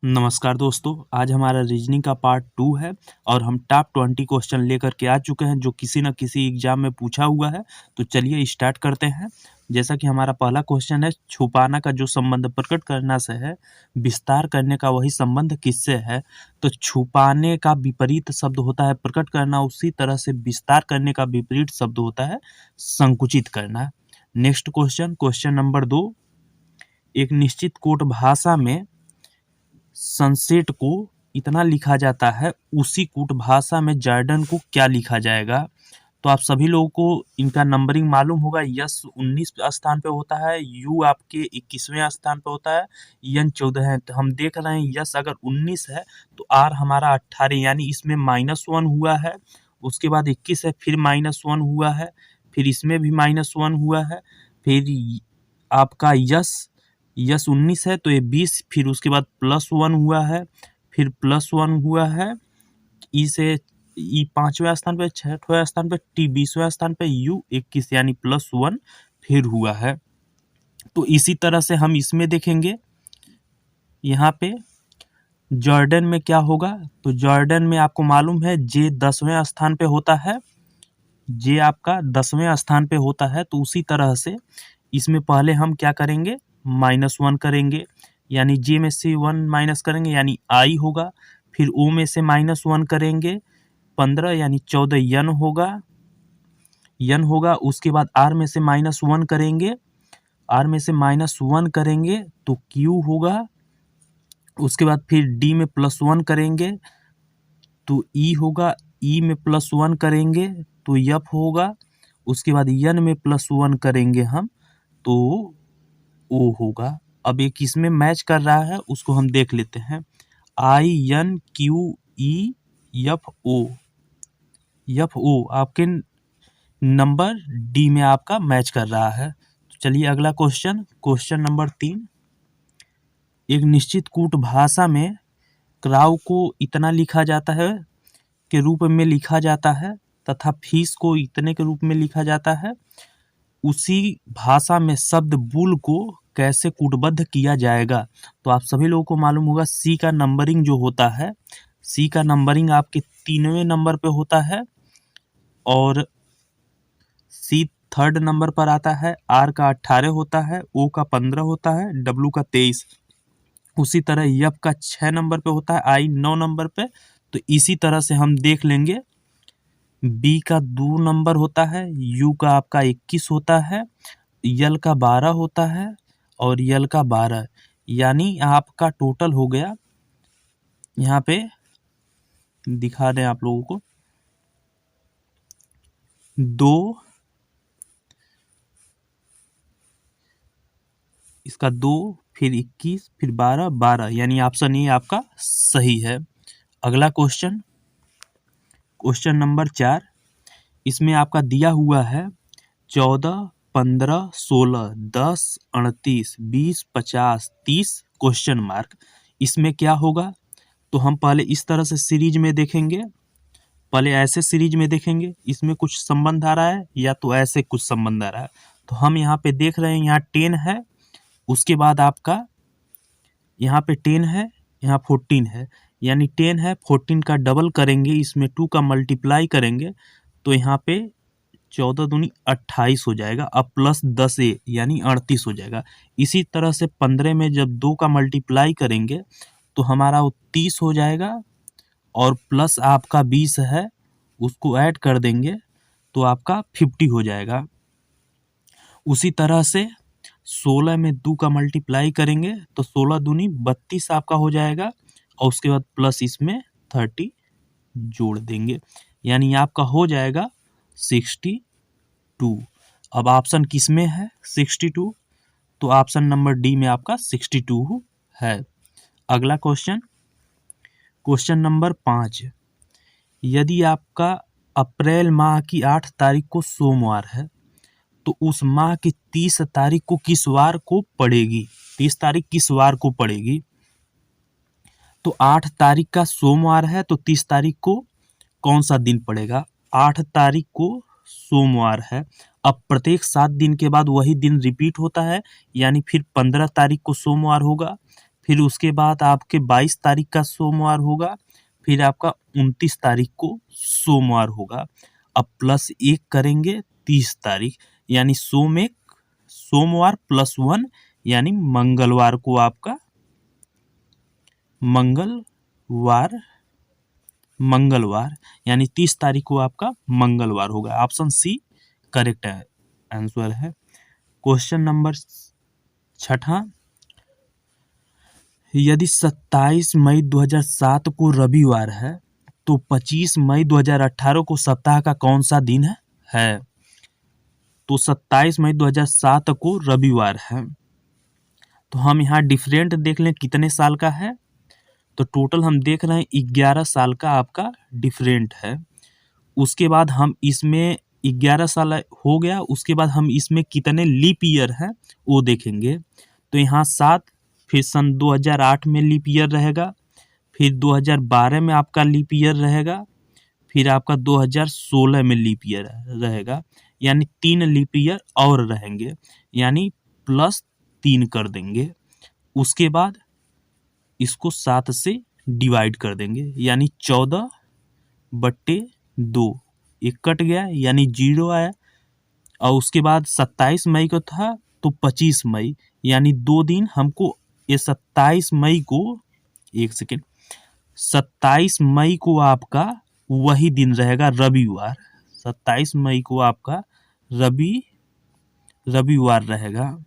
नमस्कार दोस्तों, आज हमारा रीजनिंग का पार्ट 2 है और हम टॉप 20 क्वेश्चन लेकर के आ चुके हैं जो किसी न किसी एग्जाम में पूछा हुआ है। तो चलिए स्टार्ट करते हैं। जैसा कि हमारा पहला क्वेश्चन है, छुपाना का जो संबंध प्रकट करना से है, विस्तार करने का वही संबंध किससे है। तो छुपाने का विपरीत शब्द होता है प्रकट करना, उसी तरह से विस्तार करने का विपरीत शब्द होता है संकुचित करना। नेक्स्ट क्वेश्चन, क्वेश्चन नंबर 2, एक निश्चित कोट भाषा में सनसेट को इतना लिखा जाता है, उसी कूट भाषा में जॉर्डन को क्या लिखा जाएगा। तो आप सभी लोगों को इनका नंबरिंग मालूम होगा। यस 19 स्थान पे होता है, यू आपके 21वें स्थान पे होता है, यन 14 है। तो हम देख रहे हैं यस अगर 19 है तो आर हमारा 18, यानी इसमें -1 हुआ है। उसके बाद 21 है, फिर -1 हुआ है, फिर इसमें भी -1 हुआ है, फिर आपका यस 19 है तो ये 20, फिर उसके बाद +1 हुआ है, फिर +1 हुआ है, ई से ई 5वें स्थान पे, 6वें स्थान पे, टी 20वें स्थान पे, यू 21 यानी +1 फिर हुआ है। तो इसी तरह से हम इसमें देखेंगे, यहाँ पे जॉर्डन में क्या होगा। तो जॉर्डन में आपको मालूम है जे 10वें स्थान पे होता है, जे आपका 10वें स्थान पे होता है। तो उसी तरह से इसमें पहले हम क्या करेंगे, -1 करेंगे, यानी जे में से 1 माइनस करेंगे यानी आई होगा। फिर ओ में से -1 करेंगे 15 यानी 14 यन होगा। उसके बाद आर में से -1 करेंगे, आर में से -1 करेंगे तो क्यू होगा। उसके बाद फिर डी में +1 करेंगे तो ई होगा, ई में +1 करेंगे तो एफ होगा। उसके बाद यन में +1 करेंगे हम तो ओ होगा। अब एक इसमें मैच कर रहा है, उसको हम देख लेते हैं। INQEFO आपके नंबर डी में आपका मैच कर रहा है। तो चलिए अगला क्वेश्चन, क्वेश्चन नंबर 3, एक निश्चित कूट भाषा में क्राउ को इतना लिखा जाता है के रूप में लिखा जाता है तथा फीस को इतने के रूप में लिखा जाता है। उसी भाषा में शब्द बुल को कैसे कूटबद्ध किया जाएगा। तो आप सभी लोगों को मालूम होगा सी का नंबरिंग जो होता है, सी का नंबरिंग आपके 3वें नंबर पे होता है और सी 3rd नंबर पर आता है, आर का 18 होता है, ओ का 15 होता है, डब्लू का 23। उसी तरह यफ का 6 नंबर पे होता है, आई 9 नंबर पे। तो इसी तरह से हम देख लेंगे, बी का 2 नंबर होता है, यू का आपका 21 होता है, यल का 12 होता है और यल का 12, यानी आपका टोटल हो गया, यहाँ पे दिखा दें आप लोगों को, 2, इसका 2, फिर 21, फिर 12, 12, यानी ऑप्शन ए आपका सही है। अगला क्वेश्चन, क्वेश्चन नंबर 4, इसमें आपका दिया हुआ है 14, 15, 16, 10, 38, 20, 50, 30 क्वेश्चन मार्क। इसमें क्या होगा। तो हम पहले इस तरह से सीरीज में देखेंगे, पहले ऐसे सीरीज में देखेंगे, इसमें कुछ संबंध आ रहा है या तो ऐसे कुछ संबंध आ रहा है। तो हम यहाँ पे देख रहे हैं, यहाँ 10 है, उसके बाद आपका यहाँ पे 10 है, यहाँ 14 है, यानी 10 है, 14 का डबल करेंगे, इसमें 2 का मल्टीप्लाई करेंगे तो यहाँ पे 14 दूनी 28 हो जाएगा। अब +10 यानी 38 हो जाएगा। इसी तरह से 15 में जब 2 का मल्टीप्लाई करेंगे तो हमारा वो 30 हो जाएगा और प्लस आपका 20 है, उसको ऐड कर देंगे तो आपका 50 हो जाएगा। उसी तरह से 16 में 2 का मल्टीप्लाई करेंगे तो 16 दूनी 32 आपका हो जाएगा और उसके बाद प्लस इसमें 30 जोड़ देंगे, यानी आपका हो जाएगा 62। अब ऑप्शन किस में है 62, तो ऑप्शन नंबर डी में आपका 62 है। अगला क्वेश्चन, क्वेश्चन नंबर 5, यदि आपका अप्रैल माह की 8 तारीख को सोमवार है तो उस माह की 30 तारीख को किस वार को पड़ेगी, 30 तारीख किस वार को पड़ेगी। तो 8 तारीख का सोमवार है तो 30 तारीख को कौन सा दिन पड़ेगा। 8 तारीख को सोमवार है। अब प्रत्येक 7 दिन के बाद वही दिन रिपीट होता है, यानी फिर 15 तारीख को सोमवार होगा, फिर उसके बाद आपके 22 तारीख का सोमवार होगा, फिर आपका 29 तारीख को सोमवार होगा। अब +1 करेंगे 30 तारीख, यानी सोमवार +1 यानी मंगलवार को आपका मंगलवार यानी 30 तारीख को आपका मंगलवार होगा। ऑप्शन सी करेक्ट है, आंसर है। क्वेश्चन नंबर 6, यदि 27 मई 2007 को रविवार है तो 25 मई 2018 को सप्ताह का कौन सा दिन है? तो 27 मई 2007 को रविवार है, तो हम यहाँ डिफरेंट देख लें कितने साल का है। तो टोटल हम देख रहे हैं 11 साल का आपका डिफरेंट है। उसके बाद हम इसमें 11 साल हो गया, उसके बाद हम इसमें कितने लीप ईयर हैं वो देखेंगे। तो यहाँ 7, फिर सन 2008 में लीप ईयर रहेगा, फिर 2012 में आपका लीप ईयर रहेगा, फिर आपका 2016 में लीप ईयर रहेगा, यानी 3 लीप ईयर और रहेंगे, यानी +3 कर देंगे। उसके बाद इसको 7 से डिवाइड कर देंगे, यानी 14/2, एक कट गया यानी 0 आया। और उसके बाद 27 मई को था तो 25 मई, यानी 2 दिन हमको ये 27 मई को, एक सेकेंड, 27 मई को आपका वही दिन रहेगा रविवार। 27 मई को आपका रविवार रहेगा।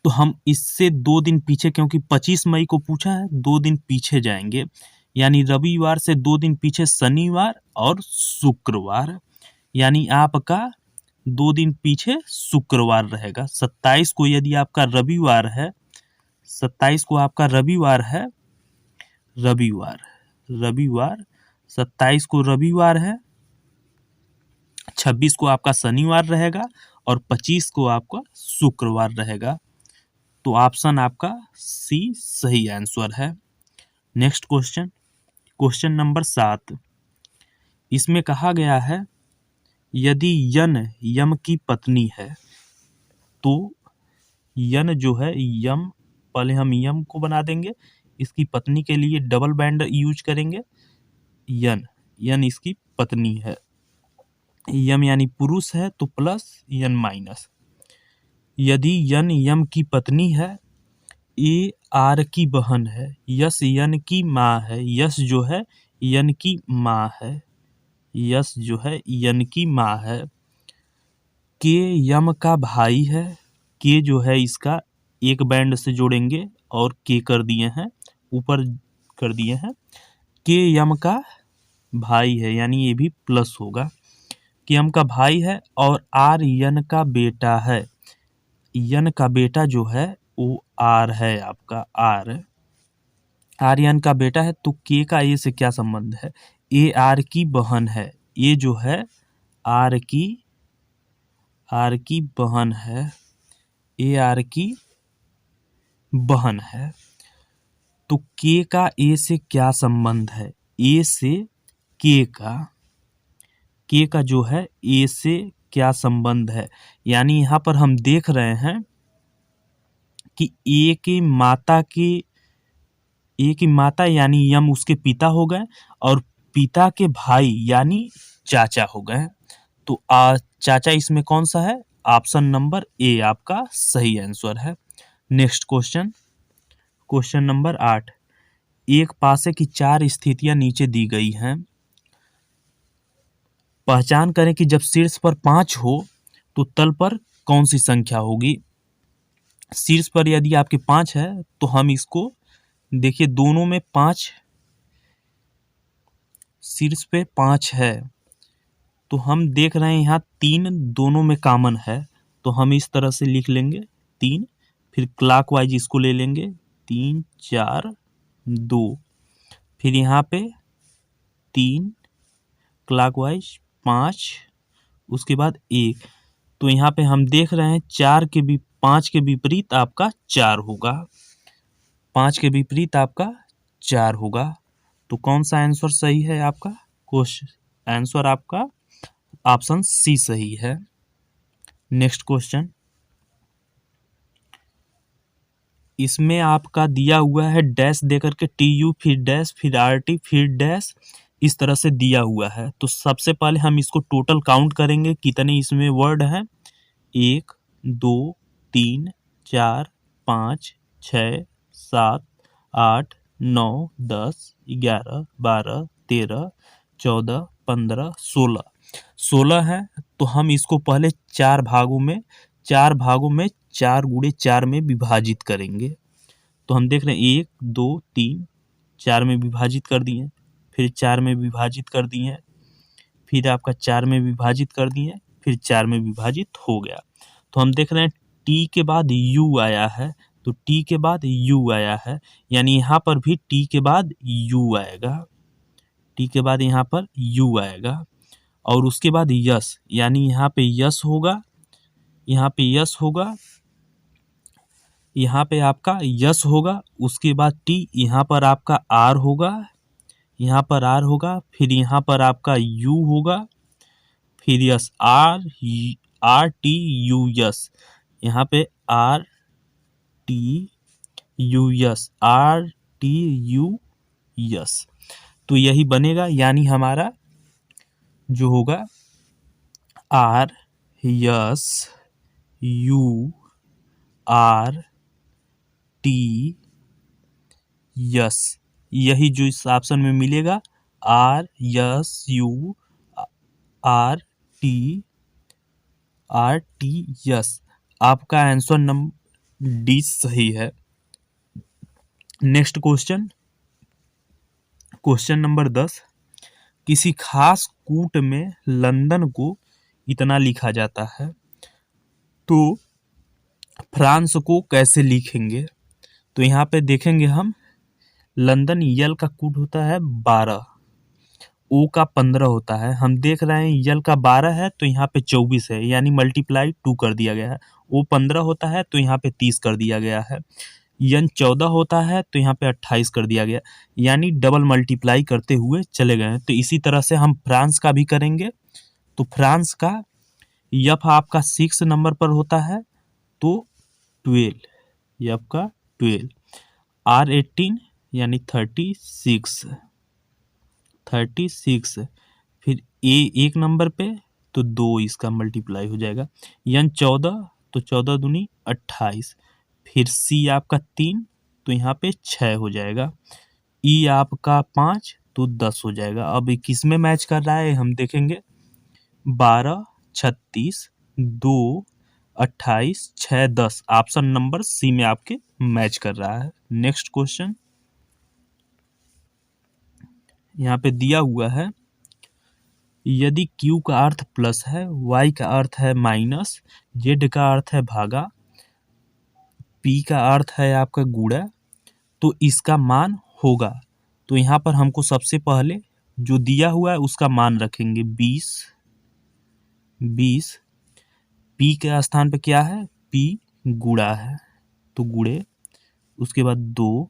तो हम इससे 2 दिन पीछे, क्योंकि 25 मई को पूछा है, 2 दिन पीछे जाएंगे, यानी रविवार से 2 दिन पीछे शनिवार और शुक्रवार, यानी आपका 2 दिन पीछे शुक्रवार रहेगा। 27 को यदि आपका रविवार है, 27 को आपका रविवार है, रविवार 27 को रविवार है, 26 को आपका शनिवार रहेगा और 25 को आपका शुक्रवार रहेगा। तो ऑप्शन आपका सी सही आंसर है। नेक्स्ट क्वेश्चन नंबर 7, इसमें कहा गया है यदि यम की पत्नी है तो जो है यम, पहले हम यम को बना देंगे, इसकी पत्नी के लिए डबल बैंड यूज करेंगे। यन इसकी पत्नी है, यम यानी पुरुष है तो +n-। यदि यम की पत्नी है, ए आर की बहन है, यस यन की माँ है, यस जो है यन की माँ है, यस जो है यन की माँ है, के यम का भाई है, के जो है इसका एक बैंड से जोड़ेंगे और के कर दिए हैं, ऊपर कर दिए हैं, के यम का भाई है, यानी ये भी प्लस होगा, के यम का भाई है, और आर यन का बेटा है। यन का बेटा जो है वो आर है, आपका आर्यन का बेटा है, तो के का ए से क्या संबंध है? ए आर की बहन है, ये जो है आर की बहन है, ए आर की बहन है। तो के का ए से क्या संबंध है? ए से के का जो है ए से क्या संबंध है? यानी यहाँ पर हम देख रहे हैं कि ए की माता यानी यम उसके पिता हो गए, और पिता के भाई यानी चाचा हो गए। तो चाचा इसमें कौन सा है? ऑप्शन नंबर ए आपका सही आंसर है। नेक्स्ट क्वेश्चन नंबर 8, एक पासे की 4 स्थितियां नीचे दी गई हैं। पहचान करें कि जब शीर्ष पर 5 हो तो तल पर कौन सी संख्या होगी। शीर्ष पर यदि आपके 5 है तो हम इसको देखिए, दोनों में 5, शीर्ष पे 5 है, तो हम देख रहे हैं यहाँ 3 दोनों में कॉमन है, तो हम इस तरह से लिख लेंगे 3, फिर क्लॉकवाइज इसको ले लेंगे 3 4 2, फिर यहाँ पे 3 क्लॉकवाइज 5, उसके बाद 1। तो यहाँ पे हम देख रहे हैं 5 के विपरीत आपका 4 होगा, 5 के विपरीत आपका 4 होगा। तो कौन सा आंसर सही है आपका? आंसर आपका ऑप्शन सी सही है। नेक्स्ट क्वेश्चन, इसमें आपका दिया हुआ है डैश दे करके TU फिर डैश फिर RT फिर डैश, इस तरह से दिया हुआ है। तो सबसे पहले हम इसको टोटल काउंट करेंगे कितने इसमें वर्ड हैं। 1 2 3 4 5 6 7 8 9 10 11 12 13 14 15 16 16 है। तो हम इसको पहले चार भागों में 4 गुणे 4 में विभाजित करेंगे। तो हम देख रहे हैं 1 2 3 4 में विभाजित कर दिए, फिर 4 में विभाजित कर दिए, फिर आपका 4 में विभाजित कर दिए, फिर 4 में विभाजित हो गया। तो हम देख रहे हैं टी के बाद यू आया है, तो टी के बाद यू आया है, यानी यहाँ पर भी टी के बाद यू आएगा, टी के बाद यहाँ पर यू आएगा। और उसके बाद यस, यानी यहाँ पे यस होगा, यहाँ पे यस होगा, यहाँ पे आपका यस होगा। उसके बाद टी, यहाँ पर आपका आर होगा, यहाँ पर आर होगा, फिर यहाँ पर आपका यू होगा, फिर S, R T U S, यहाँ पे R T U S, R T U S. तो यही बनेगा, यानी हमारा जो होगा R S U R T S, यही जो इस ऑप्शन में मिलेगा, R S U R T S. आपका आंसर नंबर डी सही है। नेक्स्ट क्वेश्चन, क्वेश्चन नंबर 10, किसी खास कूट में लंदन को इतना लिखा जाता है, तो फ्रांस को कैसे लिखेंगे। तो यहाँ पे देखेंगे हम, लंदन यल का कूट होता है 12, ओ का 15 होता है। हम देख रहे हैं यल का 12 है तो यहाँ पे 24 है, यानी मल्टीप्लाई 2 कर दिया गया है। ओ 15 होता है तो यहाँ पे 30 कर दिया गया है। यन 14 होता है तो यहाँ पे 28 कर दिया गया, यानी डबल मल्टीप्लाई करते हुए चले गए हैं। तो इसी तरह से हम फ्रांस का भी करेंगे। तो फ्रांस का यफ आपका 6 नंबर पर होता है, तो 12, यफ का 12, आर 18 यानी 36, फिर ए 1 नंबर पे तो 2 इसका मल्टीप्लाई हो जाएगा। यन 14 तो 14 दूनी 28, फिर सी आपका 3 तो यहाँ पे 6 हो जाएगा। ई आपका 5 तो 10 हो जाएगा। अब किस में मैच कर रहा है हम देखेंगे, 12 36 2 28 6 10, ऑप्शन नंबर सी में आपके मैच कर रहा है। नेक्स्ट क्वेश्चन यहाँ पे दिया हुआ है, यदि Q का अर्थ प्लस है, Y का अर्थ है माइनस, Z का अर्थ है भागा, P का अर्थ है आपका गुणा, तो इसका मान होगा। तो यहाँ पर हमको सबसे पहले जो दिया हुआ है उसका मान रखेंगे 20, P के स्थान पे क्या है, P गुणा है तो गुणे, उसके बाद 2,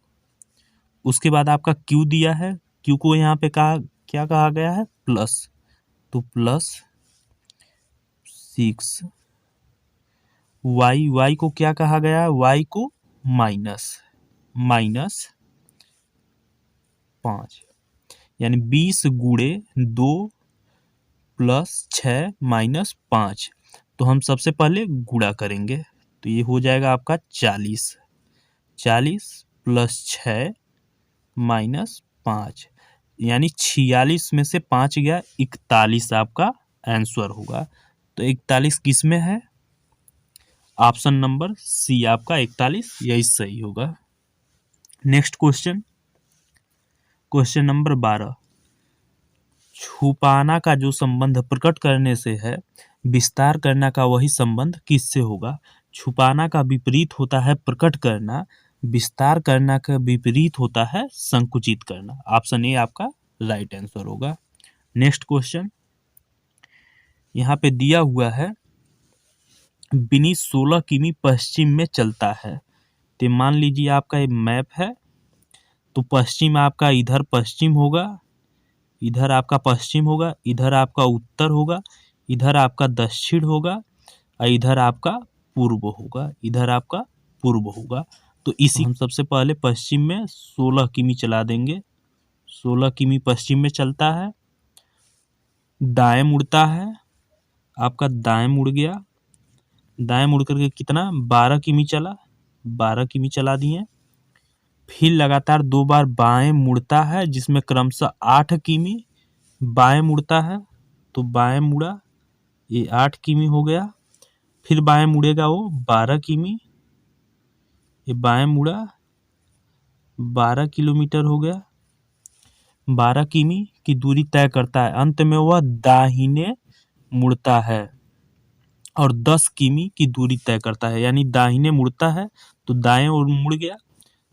उसके बाद आपका Q दिया है, Q को यहाँ पे क्या कहा गया है, प्लस, तो प्लस 6, y को क्या कहा गया है, y को माइनस 5, यानी 20 गुणे 2 प्लस 6 माइनस 5। तो हम सबसे पहले गुणा करेंगे, तो ये हो जाएगा आपका 40 प्लस 6 माइनस 5, यानी 46 में से 5 गया, 41 आपका आंसर होगा। तो 41 किस में है, ऑप्शन नंबर सी आपका 41 यही सही होगा। नेक्स्ट क्वेश्चन, क्वेश्चन नंबर 12, छुपाना का जो संबंध प्रकट करने से है, विस्तार करना का वही संबंध किससे होगा। छुपाना का विपरीत होता है प्रकट करना, विस्तार करना का विपरीत होता है संकुचित करना। ऑप्शन ए आपका राइट आंसर होगा। नेक्स्ट क्वेश्चन यहाँ पे दिया हुआ है, बिनी 16 किमी पश्चिम में चलता है। तो मान लीजिए आपका एक मैप है, तो पश्चिम आपका इधर पश्चिम होगा, इधर आपका पश्चिम होगा, इधर आपका उत्तर होगा, इधर आपका दक्षिण होगा और इधर आपका पूर्व होगा, इधर आपका पूर्व होगा। तो तो इसी हम सबसे पहले पश्चिम में 16 किमी चला देंगे। 16 किमी पश्चिम में चलता है, दाएं मुड़ता है, आपका दाएं मुड़ गया, दाएं मुड़ करके कितना 12 किमी चला, 12 किमी चला दिए। फिर लगातार 2 बार बाएं मुड़ता है, जिसमें क्रमशः 8 किमी बाएं मुड़ता है, तो बाएं मुड़ा, ये 8 किमी हो गया। फिर बाएं मुड़ेगा वो 12 किमी, ये बाएं मुड़ा, 12 किलोमीटर हो गया। 12 किमी की दूरी तय करता है, अंत में वह दाहिने मुड़ता है और 10 किमी की दूरी तय करता है, यानी दाहिने मुड़ता है तो दाएं ओर मुड़ गया,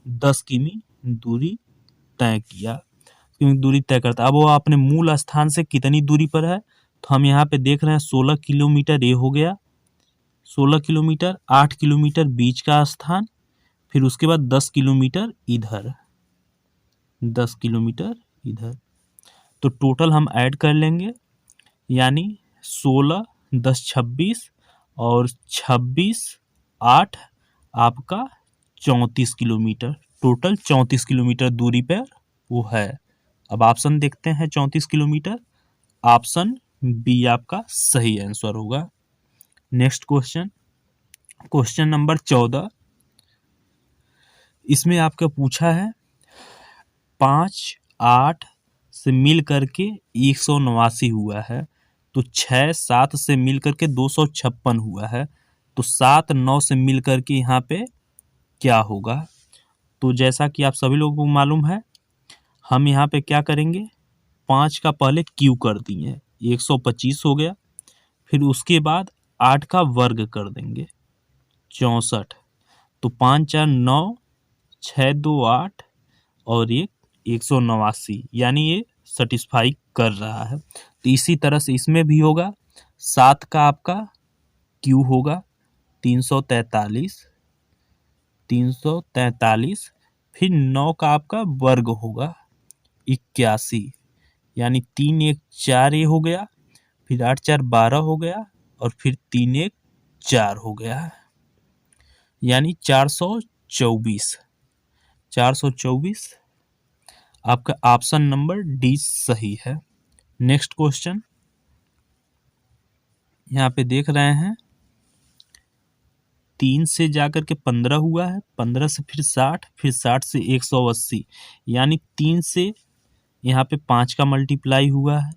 10 किमी दूरी तय किया, क्योंकि दूरी तय करता है। अब वो अपने मूल स्थान से कितनी दूरी पर है, तो हम यहाँ पे देख रहे हैं 16 किलोमीटर ये हो गया, 16 किलोमीटर, 8 किलोमीटर बीच का स्थान, फिर उसके बाद 10 किलोमीटर इधर, 10 किलोमीटर इधर। तो टोटल हम ऐड कर लेंगे, यानी 16, 10, 26 और 26, 8 आपका 34 किलोमीटर, टोटल 34 किलोमीटर दूरी पर वो है। अब ऑप्शन देखते हैं 34 किलोमीटर, ऑप्शन बी आपका सही आंसर होगा। नेक्स्ट क्वेश्चन, क्वेश्चन नंबर 14, इसमें आपका पूछा है 5, 8 से मिल करके 189 हुआ है, तो 6, 7 से मिल करके 256 हुआ है, तो 7, 9 से मिल करके यहाँ पे क्या होगा। तो जैसा कि आप सभी लोगों को मालूम है, हम यहाँ पे क्या करेंगे, 5 का पहले क्यू कर दिए, 125 हो गया, फिर उसके बाद 8 का वर्ग कर देंगे, 64, तो 5, 4, 9, 6, 2, 8 और ये 189, यानी ये सेटिस्फाई कर रहा है। तो इसी तरह से इसमें भी होगा, 7 का आपका क्यू होगा 343, 343, फिर 9 का आपका वर्ग होगा 81, यानी 3, 1, 4 ये हो गया, फिर 8, 4, 12 हो गया, और फिर 3, 1, 4 हो गया, यानी 424, 424 आपका ऑप्शन नंबर डी सही है। नेक्स्ट क्वेश्चन यहाँ पे देख रहे हैं, 3 से जाकर के 15 हुआ है, 15 से फिर 60, फिर 60 से 180, यानी 3 से यहाँ पे 5 का मल्टीप्लाई हुआ है,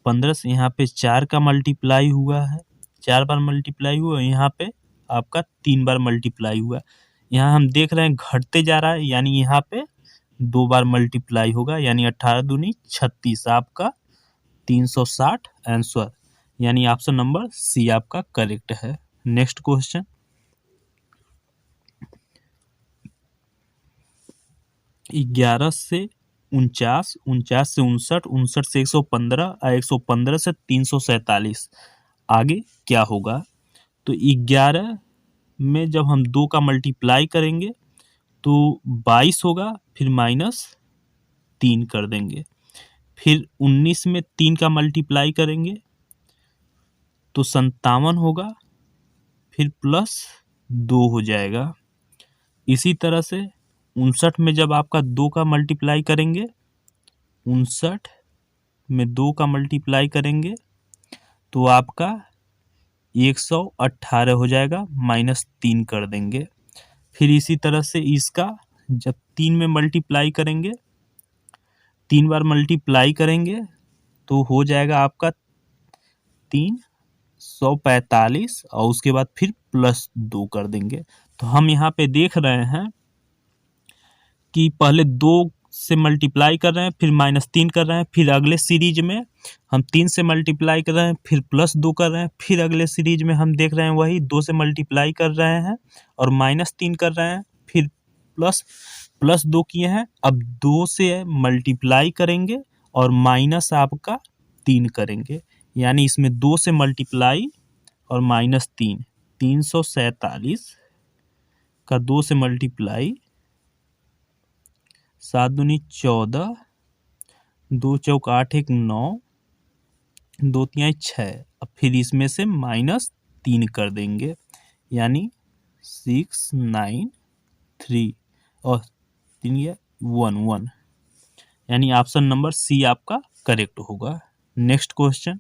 15 से यहाँ पे 4 का मल्टीप्लाई हुआ है, 4 बार मल्टीप्लाई हुआ, यहाँ पे आपका 3 बार मल्टीप्लाई हुआ। यहाँ हम देख रहे हैं घटते जा रहा है, यानी यहाँ पे 2 बार मल्टीप्लाई होगा, यानी 18 दूनी 36, आपका 360 आंसर, यानी ऑप्शन नंबर सी आपका करेक्ट है। नेक्स्ट क्वेश्चन, ग्यारह से 49, 49 से 59, 59 से 115, 115 से 347, आगे क्या होगा। तो 11 में जब हम 2 का मल्टीप्लाई करेंगे तो 22 होगा, फिर -3 कर देंगे, फिर 19 में 3 का मल्टीप्लाई करेंगे तो 57 होगा, फिर +2 हो जाएगा। इसी तरह से 59 में जब आपका 2 का मल्टीप्लाई करेंगे, 59 में 2 का मल्टीप्लाई करेंगे तो आपका 118 हो जाएगा, -3 कर देंगे। फिर इसी तरह से इसका जब 3 में मल्टीप्लाई करेंगे, 3 बार मल्टीप्लाई करेंगे तो हो जाएगा आपका 345, और उसके बाद फिर +2 कर देंगे। तो हम यहाँ पे देख रहे हैं कि पहले 2 से मल्टीप्लाई कर रहे हैं, फिर -3 कर रहे हैं, फिर अगले सीरीज में हम 3 से मल्टीप्लाई कर रहे हैं, फिर +2 कर रहे हैं, फिर अगले सीरीज में हम देख रहे हैं वही 2 से मल्टीप्लाई कर रहे हैं और -3 कर रहे हैं, फिर +2 किए हैं। अब 2 से मल्टीप्लाई करेंगे और माइनस आपका 3 करेंगे, यानी इसमें 2 से मल्टीप्लाई और -3, 347 का 2 से मल्टीप्लाई, 7 दूनी 14, 2 चौक 8, 1 9, 2 तिहाई 6, अब फिर इसमें से -3 कर देंगे, यानी 6, 9, 3 और 3 या 1 यानी ऑप्शन नंबर सी आपका करेक्ट होगा। नेक्स्ट क्वेश्चन,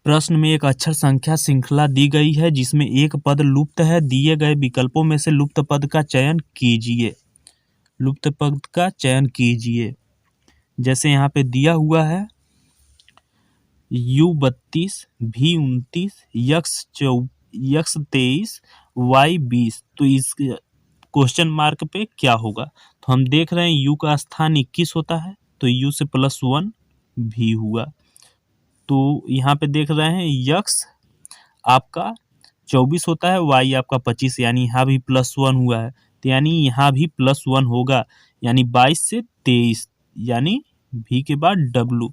प्रश्न में एक अक्षर संख्या श्रृंखला दी गई है जिसमें एक पद लुप्त है। दिए गए विकल्पों में से लुप्त पद का चयन कीजिए। लुप्त पद का चयन कीजिए। जैसे यहाँ पे दिया हुआ है U32, V29, X23, Y20, तो इस क्वेश्चन मार्क पे क्या होगा? तो हम देख रहे हैं U का स्थान 21 होता है, तो U से +1 भी हुआ। तो यहाँ पे देख रहे हैं X आपका 24 होता है, Y आपका 25, यानी यहाँ भी +1 हुआ है, तो यानी यहाँ भी +1 होगा, यानी 22 से 23, यानी V के बाद W।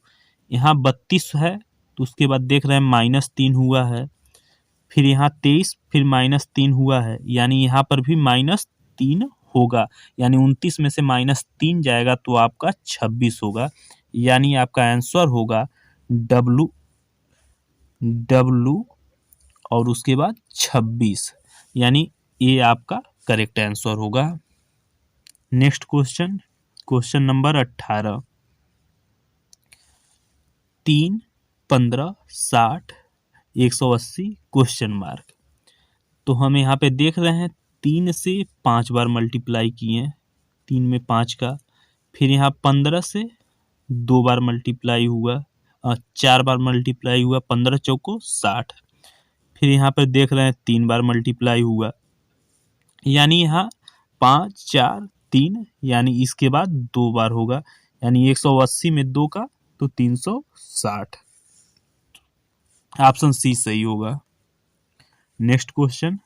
यहाँ 32 है, तो उसके बाद देख रहे हैं -3 हुआ है, फिर यहाँ 23, फिर -3 हुआ है, यानी यहाँ पर भी -3 होगा, यानी 29 में से -3 जाएगा तो आपका 26 होगा, यानी आपका आंसर होगा W और उसके बाद 26, यानी ये आपका करेक्ट आंसर होगा। Next question, question number 18, 3, 15, 60, 180 question mark. तो हम यहाँ पे देख रहे हैं 3 से 5 बार मल्टीप्लाई किए हैं, 3 में 5 का, फिर यहाँ 15 से 2 बार मल्टीप्लाई हुआ, 4 बार मल्टीप्लाई हुआ, 15 चौको 60, फिर यहाँ पर देख रहे हैं 3 बार मल्टीप्लाई हुआ, यानी यहाँ 5, 4, 3, यानी इसके बाद 2 बार होगा, यानी 180 में 2 का तो 360, ऑप्शन सी सही होगा। नेक्स्ट क्वेश्चन,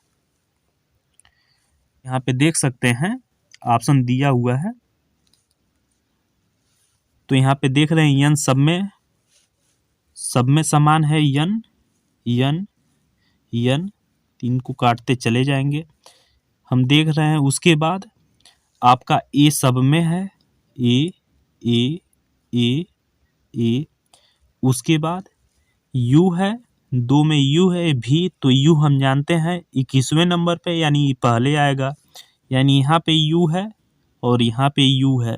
यहाँ पे देख सकते हैं ऑप्शन दिया हुआ है, तो यहाँ पे देख रहे हैं n सब में समान है, n 3 को काटते चले जाएंगे, हम देख रहे हैं। उसके बाद आपका a सब में है, a, उसके बाद u है, 2 में u है, v, तो u हम जानते हैं 21वें नंबर पे, यानी पहले आएगा, यानी यहाँ पे u है और यहाँ पे u है,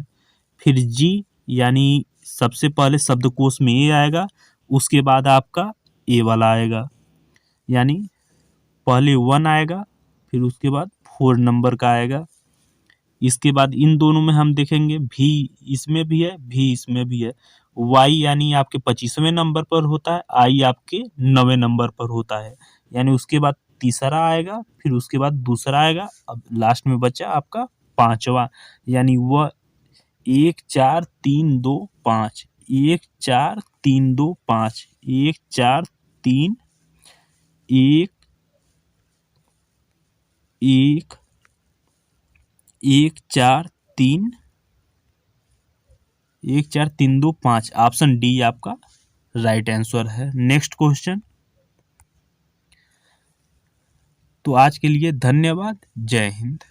फिर g, यानी सबसे पहले शब्दकोश में a आएगा, उसके बाद आपका a वाला आएगा, यानी पहले 1 आएगा, फिर उसके बाद 4 नंबर का आएगा। इसके बाद इन दोनों में हम देखेंगे v इसमें भी है, v इसमें भी है, y यानी आपके 25वें नंबर पर होता है, i आपके 9वें नंबर पर होता है, यानी उसके बाद तीसरा आएगा, फिर उसके बाद दूसरा आएगा, अब लास्ट में बचा आपका 5वां, यानी वह 1 4 3 2 5, 1 4 3 2 5, 1 4 3 1 1 1 4 3 1 4 3 2 5, ऑप्शन डी आपका राइट आंसर है। Next question. तो आज के लिए धन्यवाद, जय हिंद।